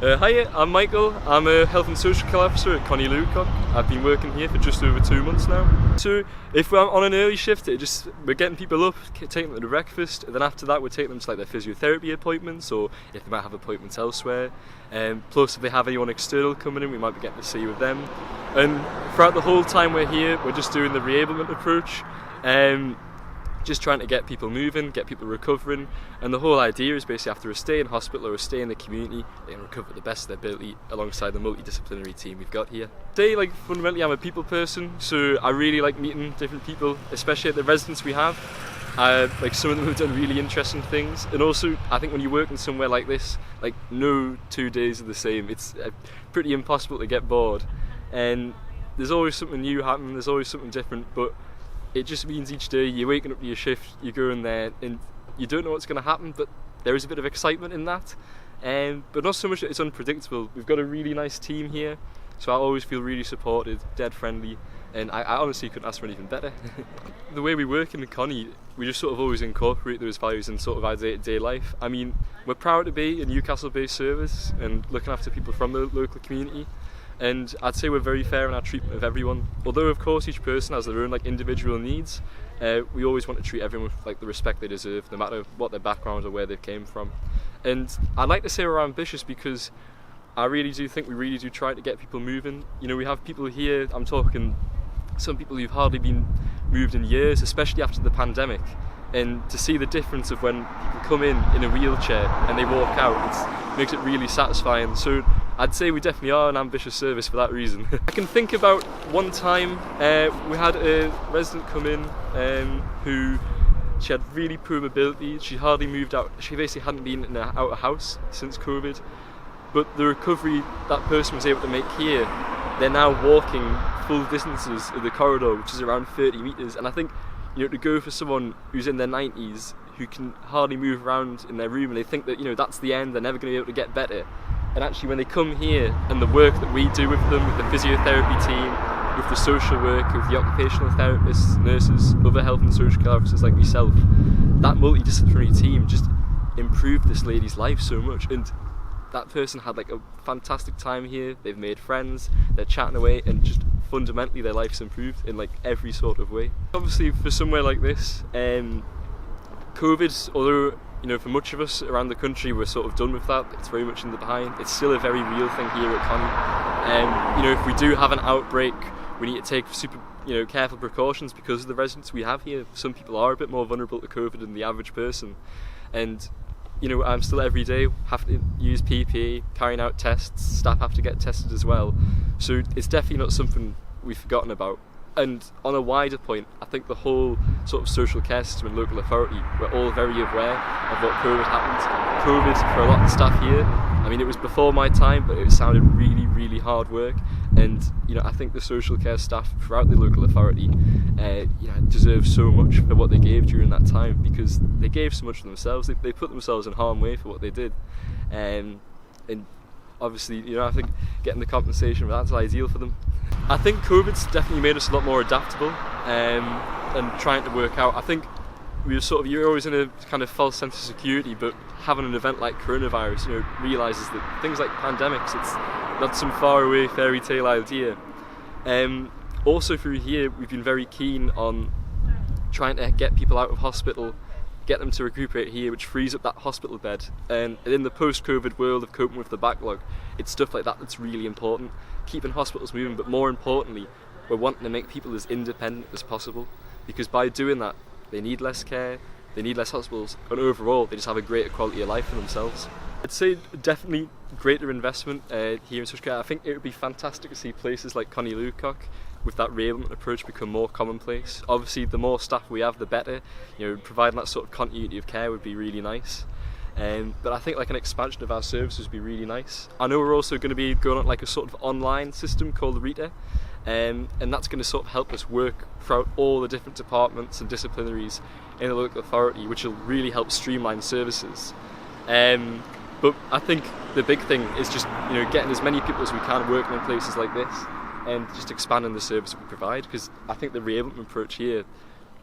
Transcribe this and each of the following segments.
Hi, I'm Michael. I'm a Health and Social Care Officer at Connie Lucock. I've been working here for just over 2 months now. So if we're on an early shift, we're getting people up, taking them to breakfast, and then after that we're taking them to like their physiotherapy appointments, or if they might have appointments elsewhere. Plus if they have anyone external coming in, we might be getting to see with them. And throughout the whole time we're here, we're just doing the reablement approach. Just trying to get people moving, get people recovering, and the whole idea is basically after a stay in hospital or a stay in the community, they can recover to the best of their ability alongside the multidisciplinary team we've got here. Fundamentally I'm a people person, so I really like meeting different people, especially at the residents we have. Some of them have done really interesting things, and also I think when you work in somewhere like this, like no 2 days are the same. It's pretty impossible to get bored, and there's always something new happening, there's always something different, but it just means each day you're waking up to your shift, you go in there and you don't know what's going to happen, but there is a bit of excitement in that, but not so much that it's unpredictable. We've got a really nice team here, so I always feel really supported, dead friendly, and I honestly couldn't ask for anything better. The way we work in the Connie, we just sort of always incorporate those values in sort of our day-to-day life. I mean, we're proud to be a Newcastle-based service and looking after people from the local community. And I'd say we're very fair in our treatment of everyone. Although of course each person has their own individual needs, we always want to treat everyone with the respect they deserve, no matter what their background or where they came from. And I'd like to say we're ambitious because I really do think we really do try to get people moving. You know, we have people here, I'm talking some people who've hardly been moved in years, especially after the pandemic. And to see the difference of when people come in a wheelchair and they walk out, it makes it really satisfying. So I'd say we definitely are an ambitious service for that reason. I can think about one time we had a resident come in who, she had really poor mobility, she hardly moved out, she basically hadn't been in out of house since COVID, but the recovery that person was able to make here, they're now walking full distances of the corridor, which is around 30 metres, and I think, you know, to go for someone who's in their 90s who can hardly move around in their room and they think that, you know, that's the end, they're never going to be able to get better. And actually when they come here and the work that we do with them, with the physiotherapy team, with the social work, with the occupational therapists, nurses, other health and social care officers like myself, that multidisciplinary team just improved this lady's life so much. And that person had a fantastic time here, they've made friends, they're chatting away, and just fundamentally their life's improved in every sort of way. Obviously for somewhere like this, COVID, although, you know, for much of us around the country we're sort of done with that, it's very much in the behind, it's still a very real thing here at Connie. You know, if we do have an outbreak, we need to take super, you know, careful precautions because of the residents we have here. Some people are a bit more vulnerable to COVID than the average person, and you know, I'm still every day have to use PPE, carrying out tests, staff have to get tested as well. So it's definitely not something we've forgotten about. And on a wider point, I think the whole sort of social care system and local authority, we're all very aware of what COVID happened. COVID, for a lot of the staff here, I mean, it was before my time, but it sounded really, really hard work. And, you know, I think the social care staff throughout the local authority, you know, deserve so much for what they gave during that time, because they gave so much of themselves. They put themselves in harm's way for what they did. And obviously, you know, I think getting the compensation for that's ideal for them. I think COVID's definitely made us a lot more adaptable and trying to work out. I think you're always in a kind of false sense of security, but having an event like coronavirus, you know, realises that things like pandemics, it's not some faraway fairy tale idea. Also through here, we've been very keen on trying to get people out of hospital, get them to recuperate here, which frees up that hospital bed. And in the post-COVID world of coping with the backlog, it's stuff like that that's really important. Keeping hospitals moving, but more importantly, we're wanting to make people as independent as possible, because by doing that, they need less care, they need less hospitals, and overall, they just have a greater quality of life for themselves. I'd say definitely greater investment here in social care. I think it would be fantastic to see places like Connie Lucock with that reablement approach become more commonplace. Obviously, the more staff we have, the better. You know, providing that sort of continuity of care would be really nice. But I think an expansion of our services would be really nice. I know we're also going to be going on a sort of online system called Rita, and that's going to sort of help us work throughout all the different departments and disciplinaries in the local authority, which will really help streamline services. But I think the big thing is just, you know, getting as many people as we can working in places like this, and just expanding the service we provide, because I think the reablement approach here,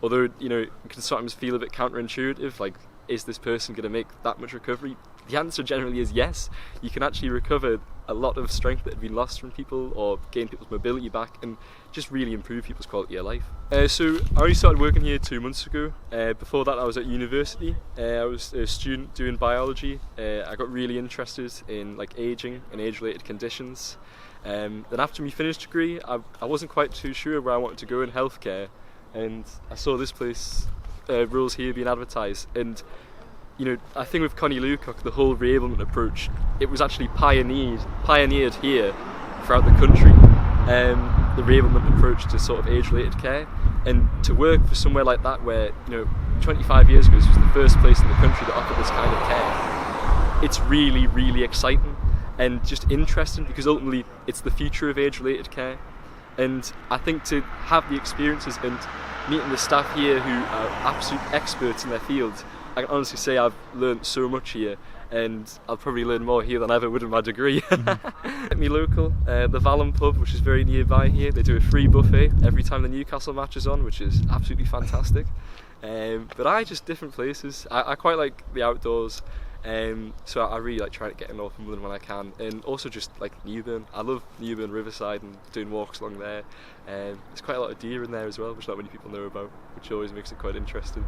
although, you know, it can sometimes feel a bit counterintuitive, is this person going to make that much recovery? The answer generally is yes. You can actually recover a lot of strength that had been lost from people, or gain people's mobility back, and just really improve people's quality of life. So I only started working here 2 months ago. Before that I was at university. I was a student doing biology. I got really interested in like ageing and age-related conditions. Then after my finished degree, I wasn't quite too sure where I wanted to go in healthcare, and I saw this place, roles here being advertised, and you know, I think with Connie Lucock, the whole reablement approach, it was actually pioneered here throughout the country. The reablement approach to sort of age-related care, and to work for somewhere like that where, you know, 25 years ago this was the first place in the country that offered this kind of care. It's really, really exciting and just interesting, because ultimately it's the future of age-related care. And I think to have the experiences and meeting the staff here who are absolute experts in their field, I can honestly say I've learned so much here, and I'll probably learn more here than I ever would in my degree. At me local, the Vallum pub, which is very nearby here, they do a free buffet every time the Newcastle match is on, which is absolutely fantastic. But just different places. I quite like the outdoors, so I really like trying to get in Northumberland when I can, and also just like Newburn. I love Newburn Riverside and doing walks along there. There's quite a lot of deer in there as well, which not many people know about, which always makes it quite interesting.